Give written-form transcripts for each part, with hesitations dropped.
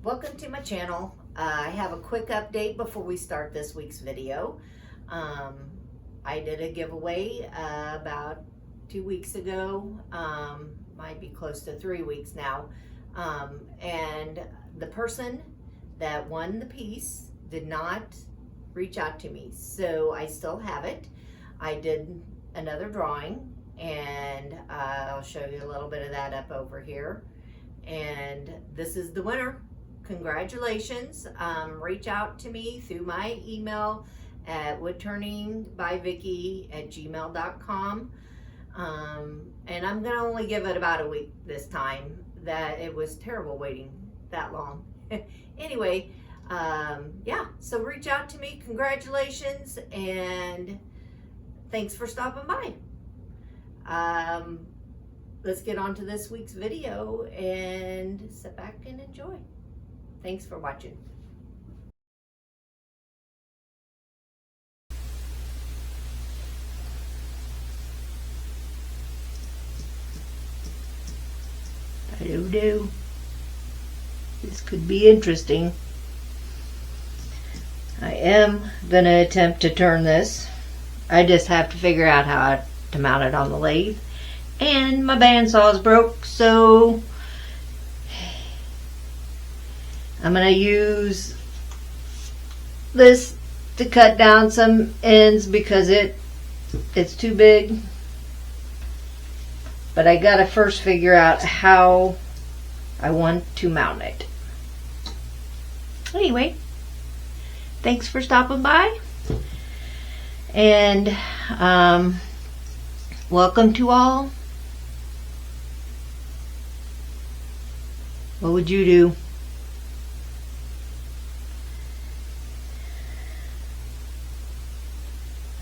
Welcome to my channel. I have a quick update before we start this week's video. I did a giveaway about 2 weeks ago, might be close to 3 weeks now, and the person that won the piece did not reach out to me, so I still have it. I did another drawing, and I'll show you a little bit of that up over here. And this is the winner. Congratulations. Reach out to me through my email at woodturningbyvicky@gmail.com. And I'm gonna only give it about a week this time. That it was terrible waiting that long. Anyway, yeah, so reach out to me. Congratulations, and thanks for stopping by. Let's get on to this week's video and sit back and enjoy. Thanks for watching. Do. This could be interesting. I am going to attempt to turn this. I just have to figure out how to mount it on the lathe. And my bandsaw is broke, so I'm going to use this to cut down some ends because it's too big. But I got to first figure out how I want to mount it. Anyway, thanks for stopping by. And welcome to all. What would you do?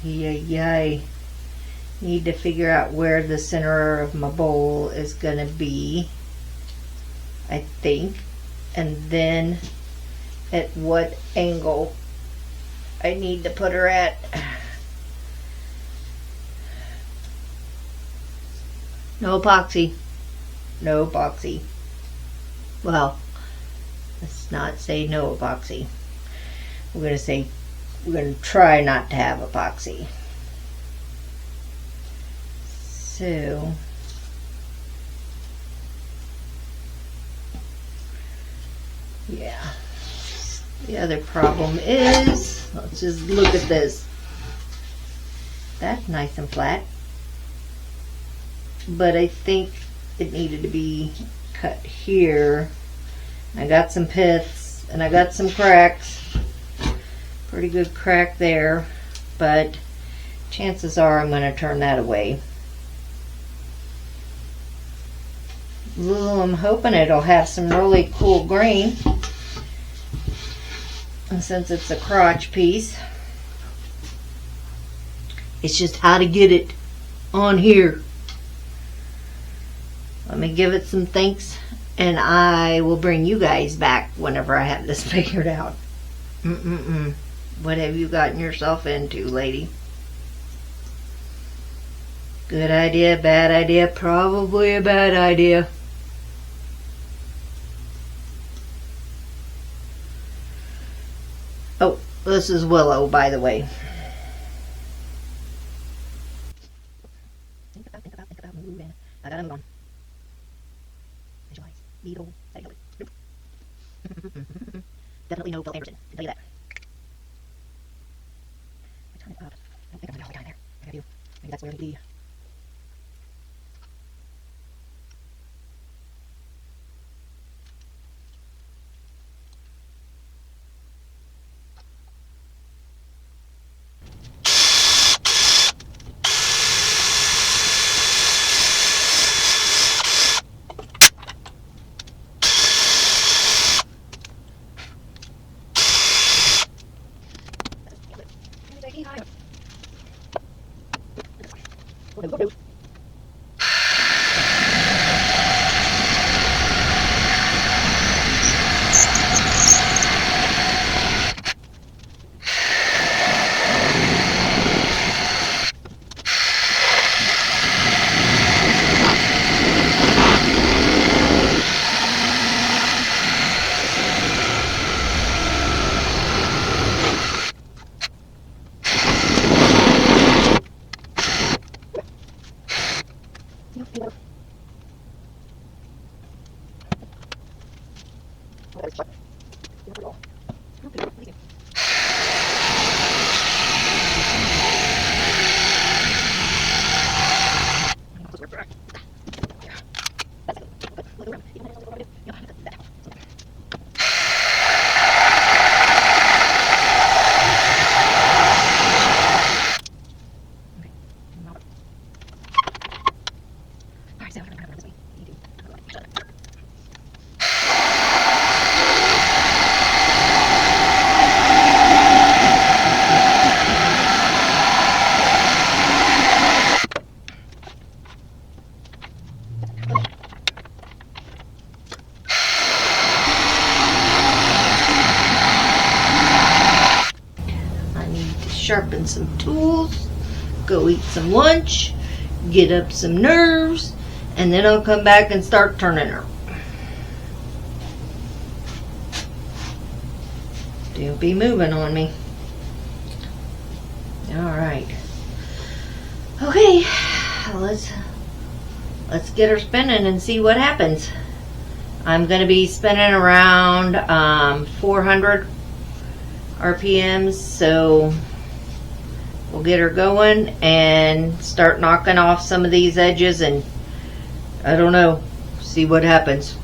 Yay. Need to figure out where the center of my bowl is going to be, I think. And then at what angle I need to put her at. No epoxy. No epoxy. Well, let's not say no epoxy. We're going to say we're going to try not to have epoxy. So, yeah. The other problem is, let's just look at this. That's nice and flat. But I think it needed to be cut here. I got some piths and I got some cracks. Pretty good crack there, but chances are I'm going to turn that away. I'm hoping it'll have some really cool grain. And since it's a crotch piece, it's just how to get it on here. Let me give it some thanks, and I will bring you guys back whenever I have this figured out. What have you gotten yourself into, lady? Good idea, bad idea, probably a bad idea. Oh, this is Willow, by the way. Think about moving. I gotta move on. Visualize. Beetle. Definitely no Phil Anderson. I can tell you that. I turn it up. I don't think I'm gonna hold it down there. I gotta do. Maybe that's where it'll be. Sharpen some tools, go eat some lunch, get up some nerves, and then I'll come back and start turning her. Don't be moving on me. Alright. Okay, let's get her spinning and see what happens. I'm going to be spinning around 400 RPMs, so we'll get her going and start knocking off some of these edges, and I don't know, see what happens.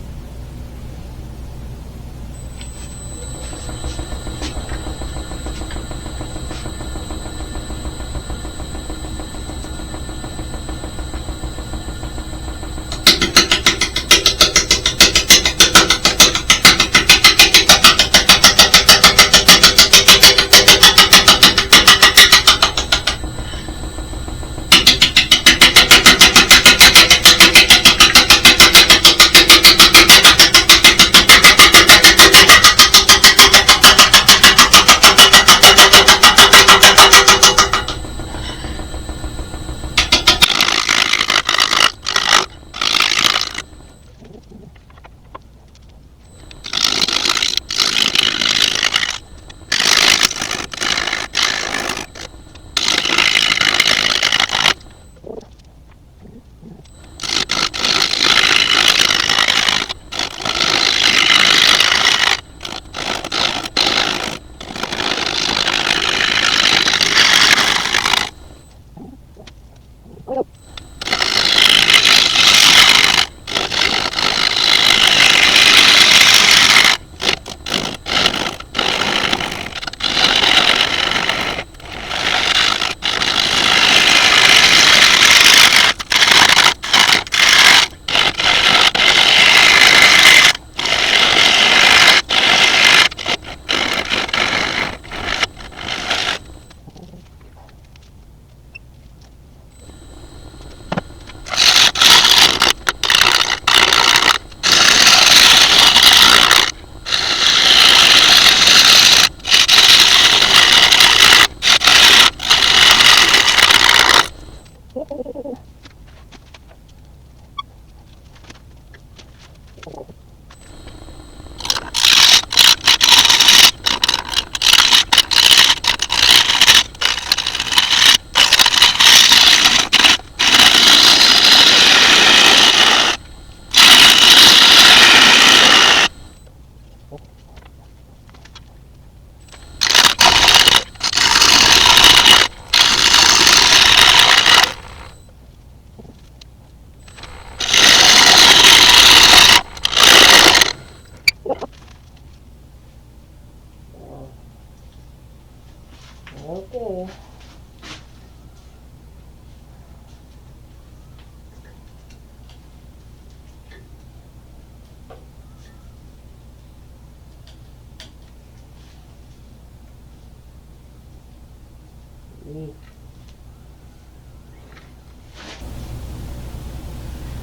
Okay.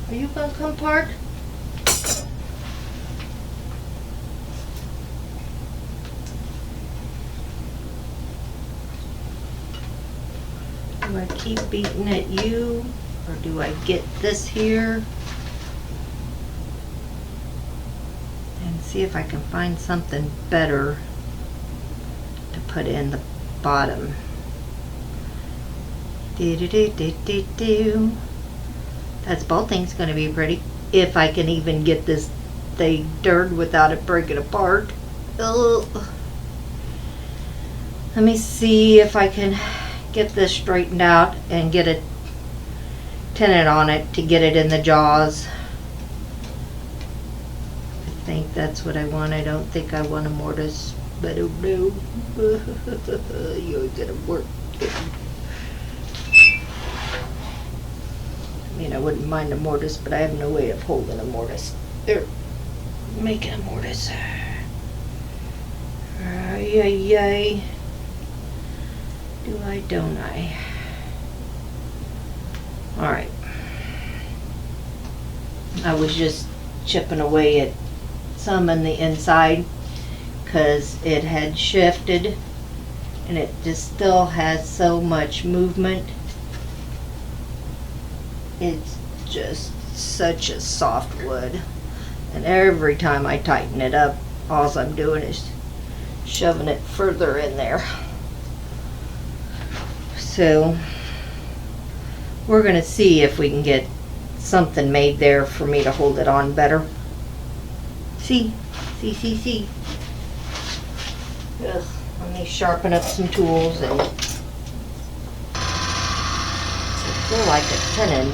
Are you gonna come park? Do I keep beating at you, or do I get this here and see if I can find something better to put in the bottom? That's bolting's going to be pretty, if I can even get this they dirt without it breaking apart. Ugh. Let me see if I can get this straightened out and get a tenon on it to get it in the jaws. I think that's what I want. I don't think I want a mortise, but oh no. You're gonna work. I mean, I wouldn't mind a mortise, but I have no way of holding a mortise. There, making a mortise. Ay, ay, ay. Do I, don't I? Alright. I was just chipping away at some on the inside because it had shifted and it just still has so much movement. It's just such a soft wood, and every time I tighten it up, all I'm doing is shoving it further in there. So we're gonna see if we can get something made there for me to hold it on better. See. Ugh, let me sharpen up some tools and I feel like a tenon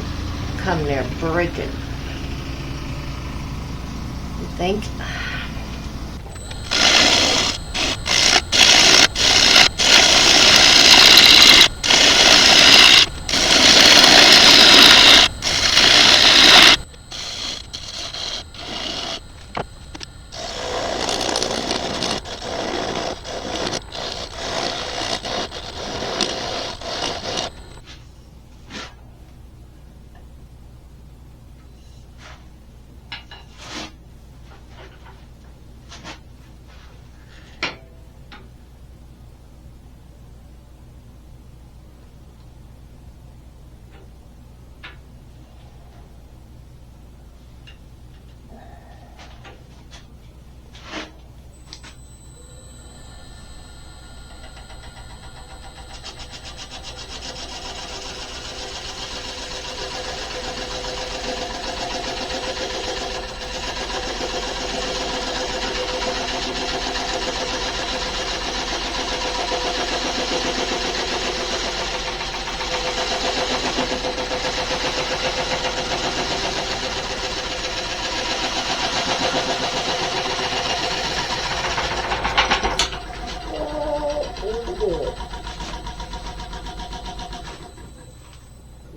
come near breaking. You think?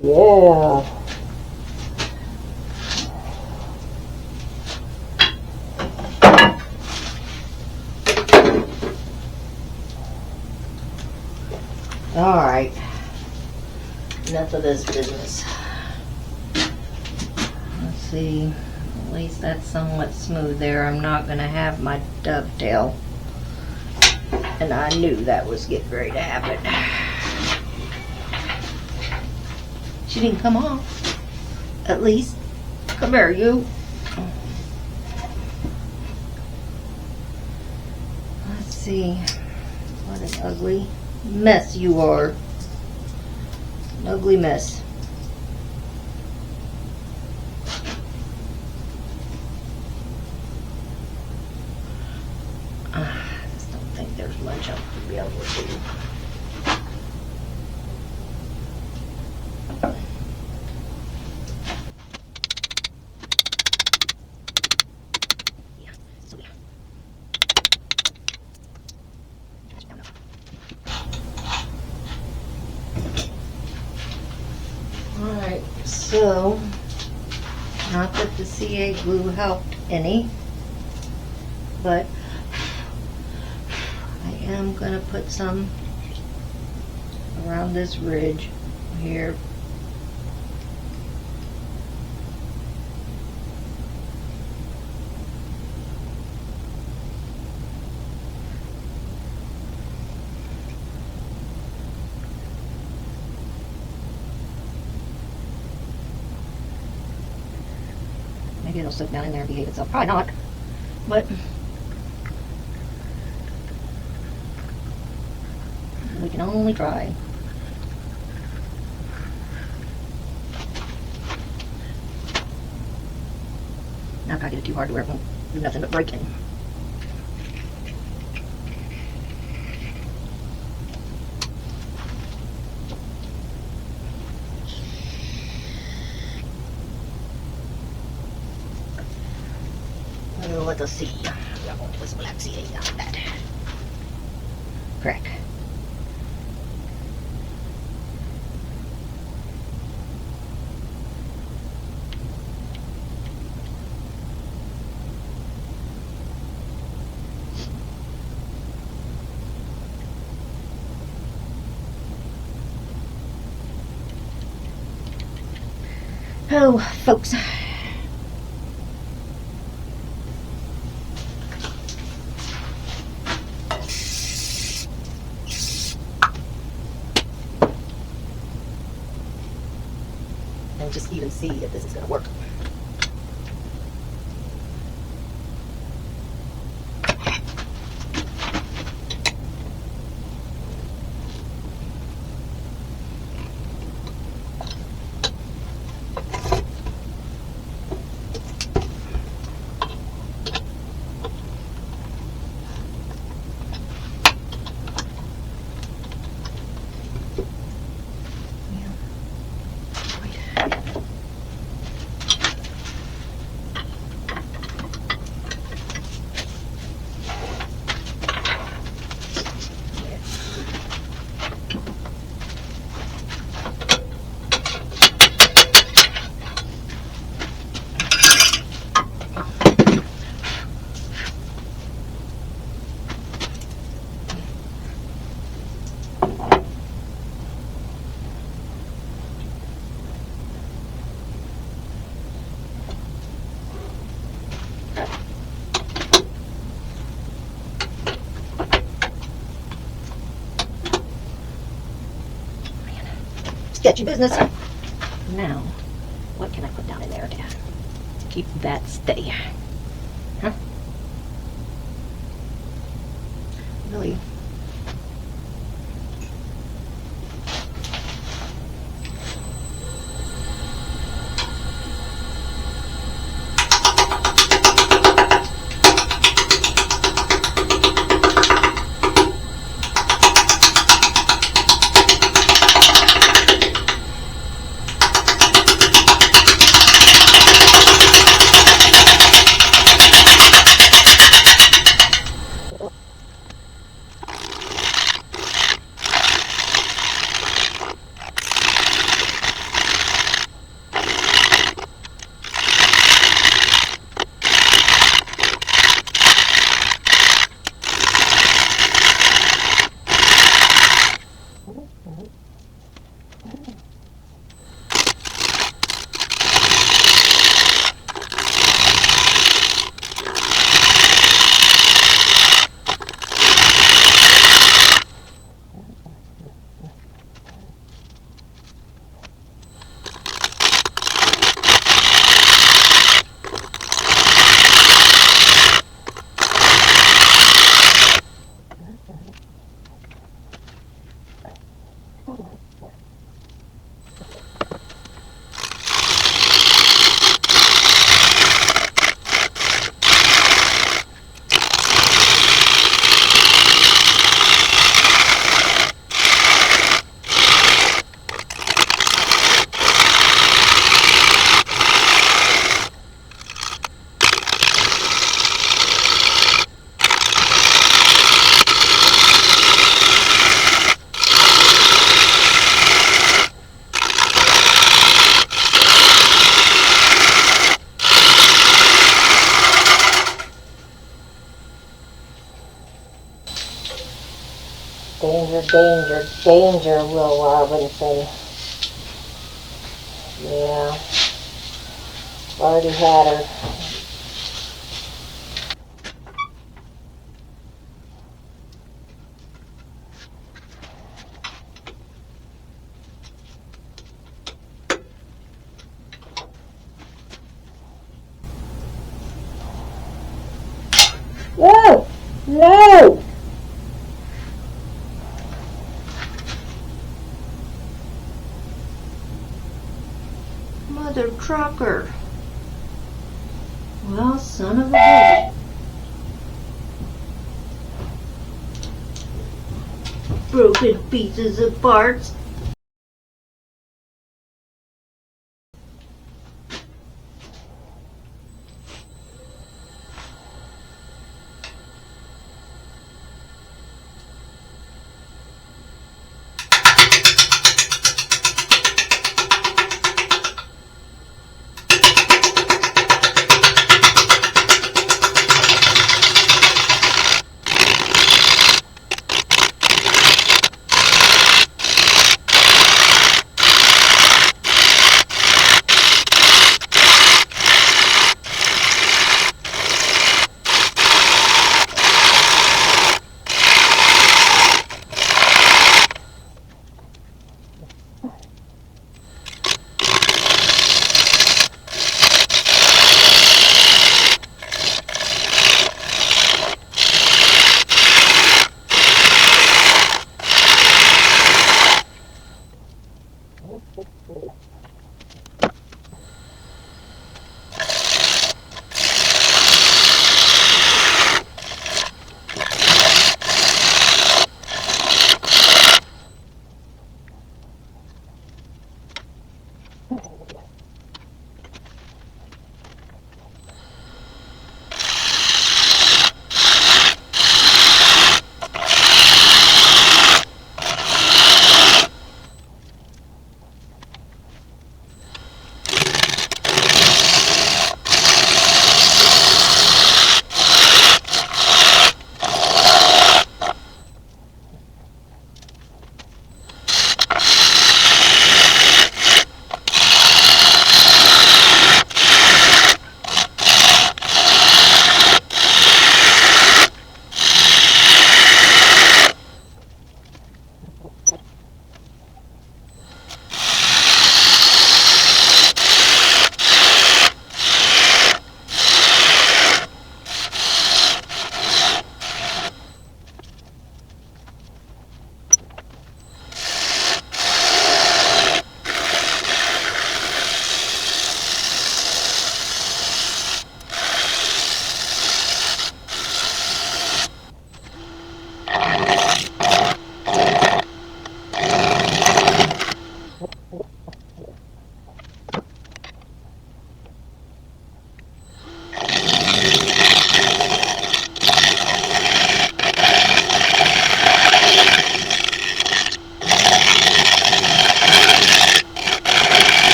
Yeah. All right. Enough of this business. Let's see. At least that's somewhat smooth there. I'm not going to have my dovetail. And I knew that was getting ready to happen. She didn't come off. At least. Come here, you. Let's see. What an ugly mess you are. An ugly mess. I just don't think there's much else to be able to do. Alright, so, not that the CA glue helped any, but I am going to put some around this ridge here. Maybe it'll slip down in there and behave itself. Probably not, but we can only try. Not try to get it too hard to where it won't Do nothing but breaking. Let us see. We are going to put some black CA on that crack. Oh, folks. And just even see if this is going to work. Sketchy business. Now, what can I put down in there to keep that steady? Huh? Really? Danger, danger, danger, Will Robinson. Yeah. Already had her. No! No! Mother trucker. Well, son of a bitch. broken pieces and parts.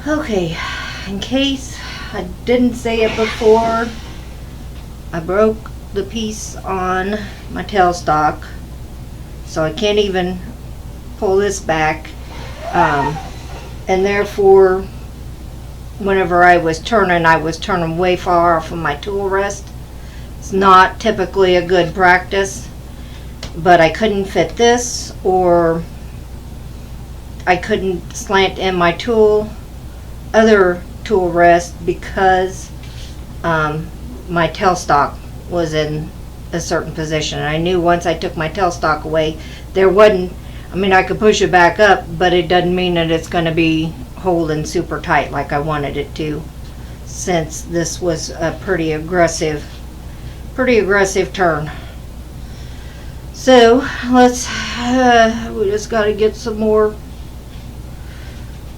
Okay, in case I didn't say it before, I broke the piece on my tailstock, so I can't even pull this back, and therefore whenever I was turning way far off of my tool rest. It's not typically a good practice, but I couldn't fit this, or I couldn't slant in my other tool rest because my tailstock was in a certain position. And I knew once I took my tailstock away, there wasn't, I mean, I could push it back up, but it doesn't mean that it's going to be holding super tight like I wanted it to, since this was a pretty aggressive turn. So let's we just got to get some more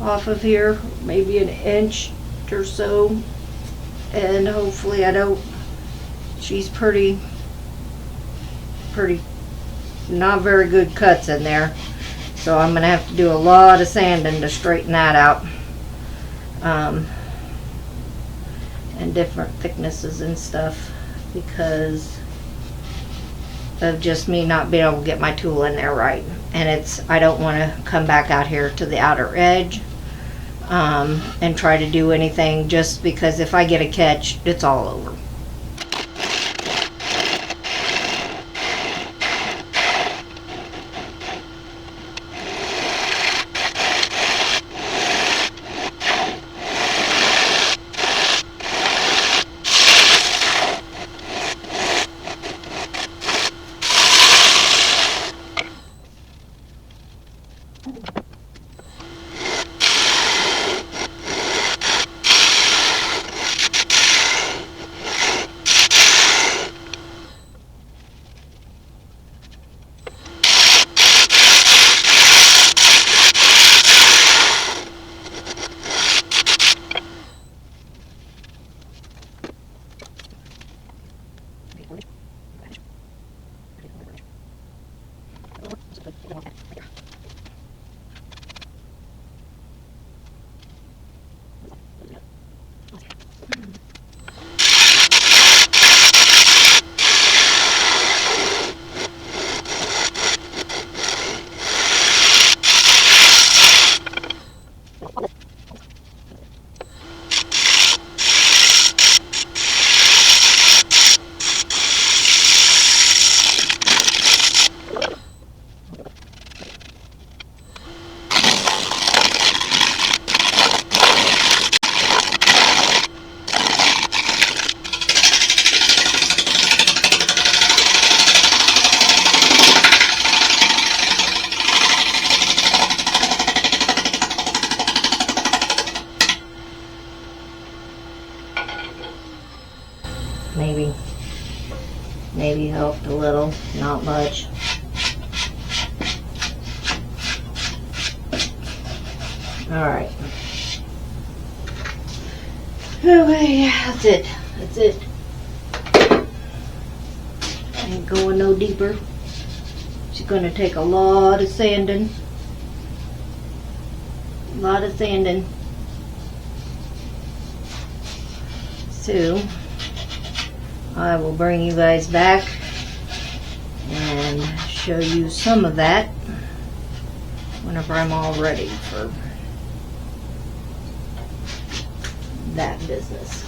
off of here, maybe an inch or so, and hopefully I don't, she's pretty not very good cuts in there, so I'm gonna have to do a lot of sanding to straighten that out, and different thicknesses and stuff, because of just me not being able to get my tool in there right. And I don't want to come back out here to the outer edge and try to do anything, just because if I get a catch, it's all over. Maybe helped a little, not much. Alright. Okay, that's it. That's it. Ain't going no deeper. It's gonna take a lot of sanding. A lot of sanding. So I will bring you guys back and show you some of that whenever I'm all ready for that business.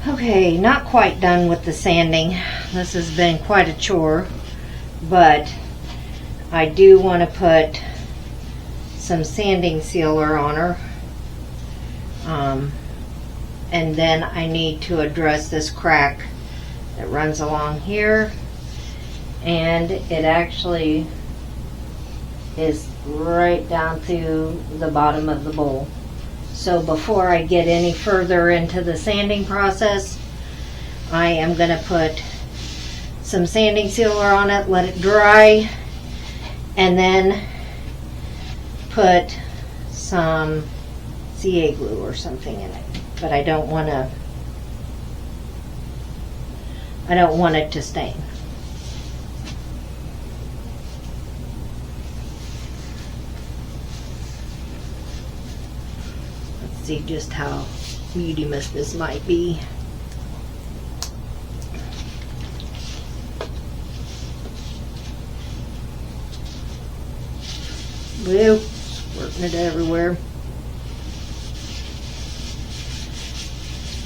Okay, not quite done with the sanding. This has been quite a chore, but I do want to put some sanding sealer on her. And then I need to address this crack that runs along here, and it actually is right down to the bottom of the bowl. So before I get any further into the sanding process, I am going to put some sanding sealer on it, let it dry, and then put some CA glue or something in it. But I don't want it to stain. See just how medium this might be. Whoop, squirting it everywhere.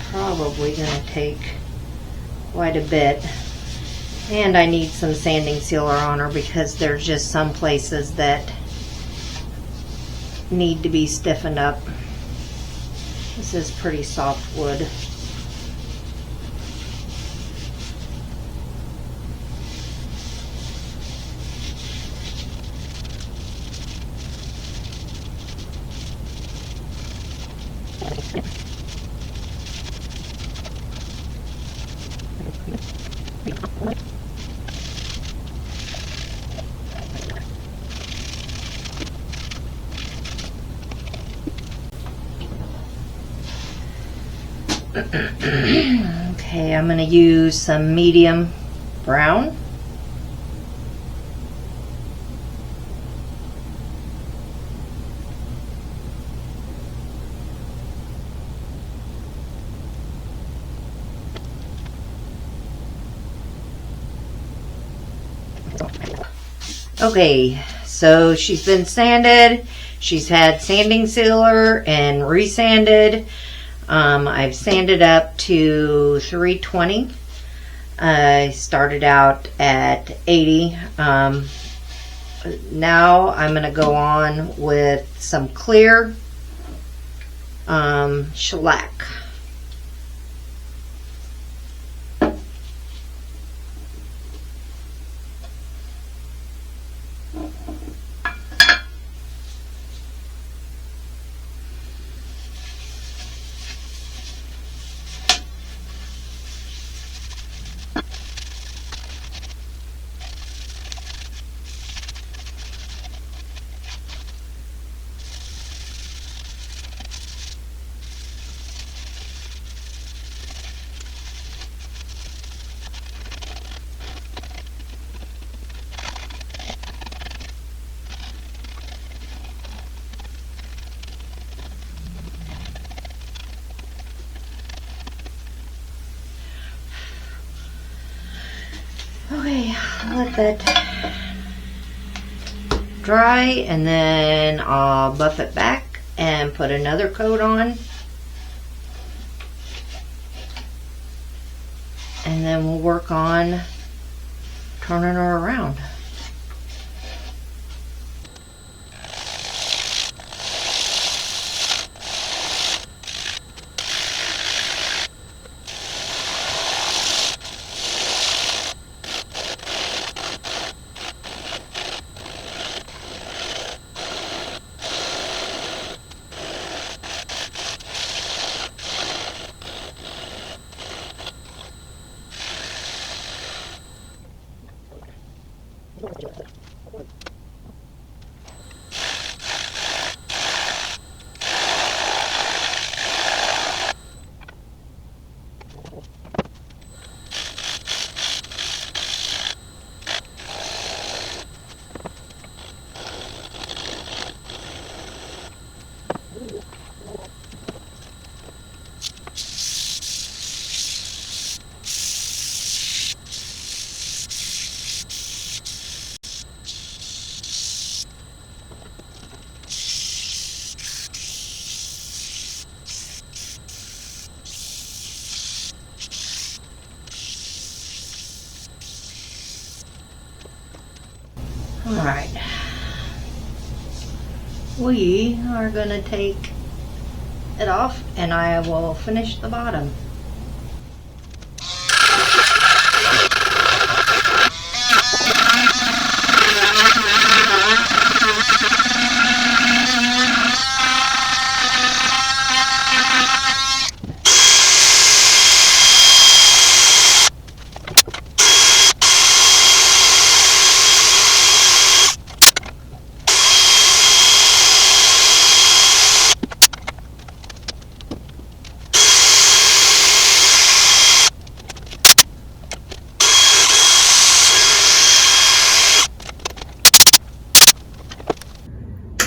Probably gonna take quite a bit. And I need some sanding sealer on her because there's just some places that need to be stiffened up. This is pretty soft wood. Okay, I'm going to use some medium brown. Okay, so she's been sanded. She's had sanding sealer and resanded. I've sanded up to 320. I started out at 80. Now I'm going to go on with some clear shellac. Okay, let that dry, and then I'll buff it back and put another coat on. And then we'll work on turning her around. Alright. We are going to take it off and I will finish the bottom.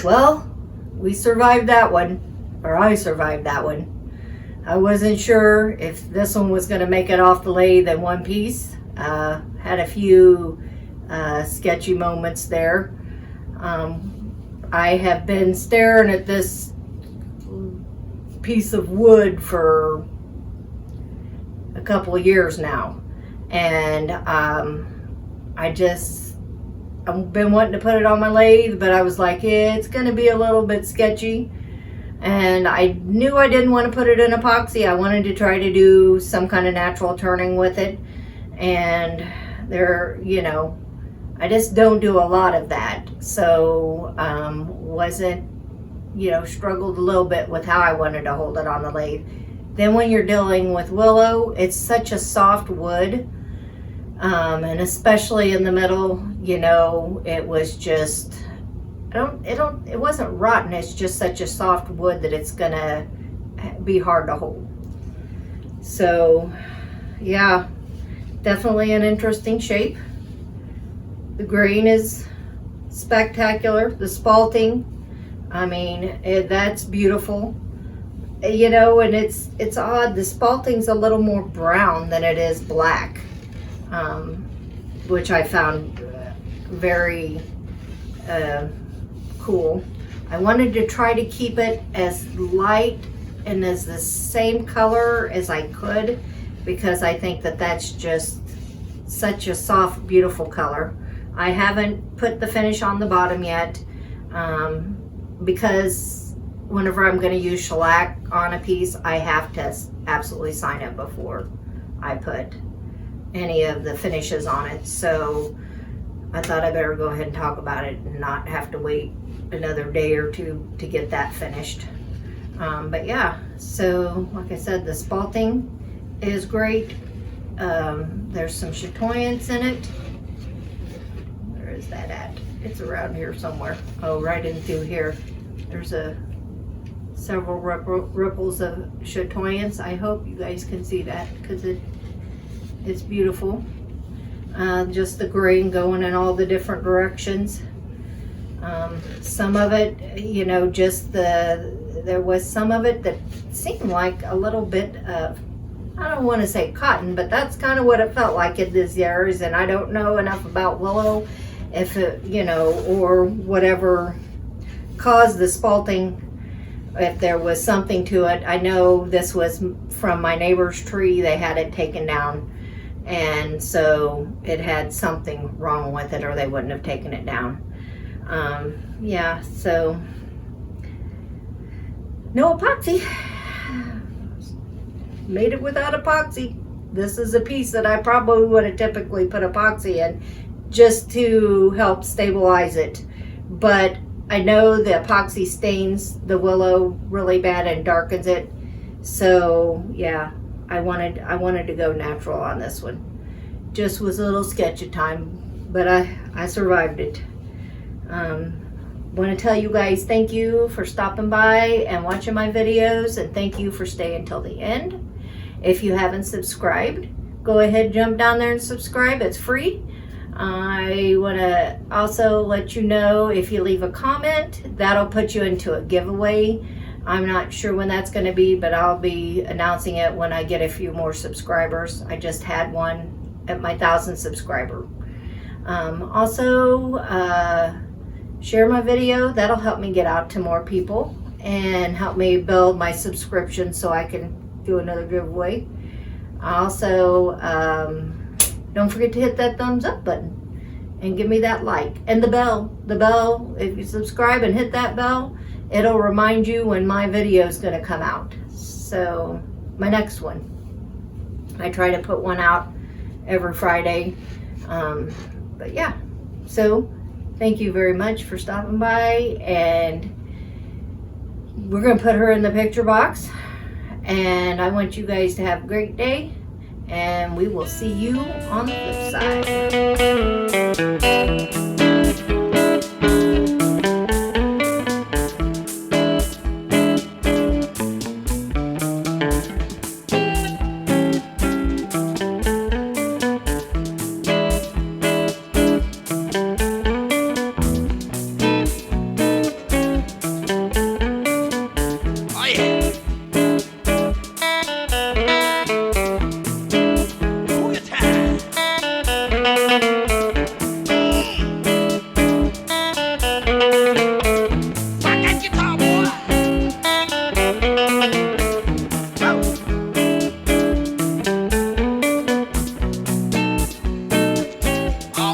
Well, we survived that one, or I survived that one. I wasn't sure if this one was going to make it off the lathe in one piece. Had a few sketchy moments there. I have been staring at this piece of wood for a couple of years now, and I've been wanting to put it on my lathe, but I was like, it's going to be a little bit sketchy. And I knew I didn't want to put it in epoxy. I wanted to try to do some kind of natural turning with it. And there, you know, I just don't do a lot of that. So, wasn't, you know, struggled a little bit with how I wanted to hold it on the lathe. Then when you're dealing with willow, it's such a soft wood. And especially in the middle, you know, it was just, it wasn't rotten. It's just such a soft wood that it's gonna be hard to hold. So yeah, definitely an interesting shape. The grain is spectacular. The spalting, I mean, that's beautiful. You know, and it's odd. The spalting's a little more brown than it is black. Which I found very cool. I wanted to try to keep it as light and as the same color as I could, because I think that that's just such a soft, beautiful color. I haven't put the finish on the bottom yet, because whenever I'm going to use shellac on a piece, I have to absolutely sign it before I put any of the finishes on it. So I thought I better go ahead and talk about it and not have to wait another day or two to get that finished. But yeah, so like I said, the spalting is great. There's some chatoyance in it. Where is that at? It's around here somewhere. Oh, right in through here. There's several ripples of chatoyance. I hope you guys can see that, because it's beautiful. Just the grain going in all the different directions. Some of it, you know, there was some of it that seemed like a little bit of, I don't want to say cotton, but that's kind of what it felt like in these areas. And I don't know enough about willow, if it, you know, or whatever caused the spalting, if there was something to it. I know this was from my neighbor's tree. They had it taken down, and so it had something wrong with it, or they wouldn't have taken it down. Yeah, so no epoxy. Made it without epoxy. This is a piece that I probably would have typically put epoxy in just to help stabilize it, but I know the epoxy stains the willow really bad and darkens it. So yeah, I wanted to go natural on this one. Just was a little sketch at time, but I survived it. Want to tell you guys thank you for stopping by and watching my videos, and thank you for staying till the end. If you haven't subscribed, go ahead, jump down there and subscribe. It's free. I want to also let you know, if you leave a comment, that'll put you into a giveaway. I'm not sure when that's going to be, but I'll be announcing it when I get a few more subscribers. I just had one at my 1,000 subscriber. Also, share my video. That'll help me get out to more people and help me build my subscription so I can do another giveaway. Also, don't forget to hit that thumbs up button. and give me that like. And the bell, if you subscribe and hit that bell, it'll remind you when my video is going to come out. So my next one, I try to put one out every Friday. But yeah, so thank you very much for stopping by, and we're going to put her in the picture box, and I want you guys to have a great day, and we will see you on the flip side.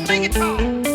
Make it tall.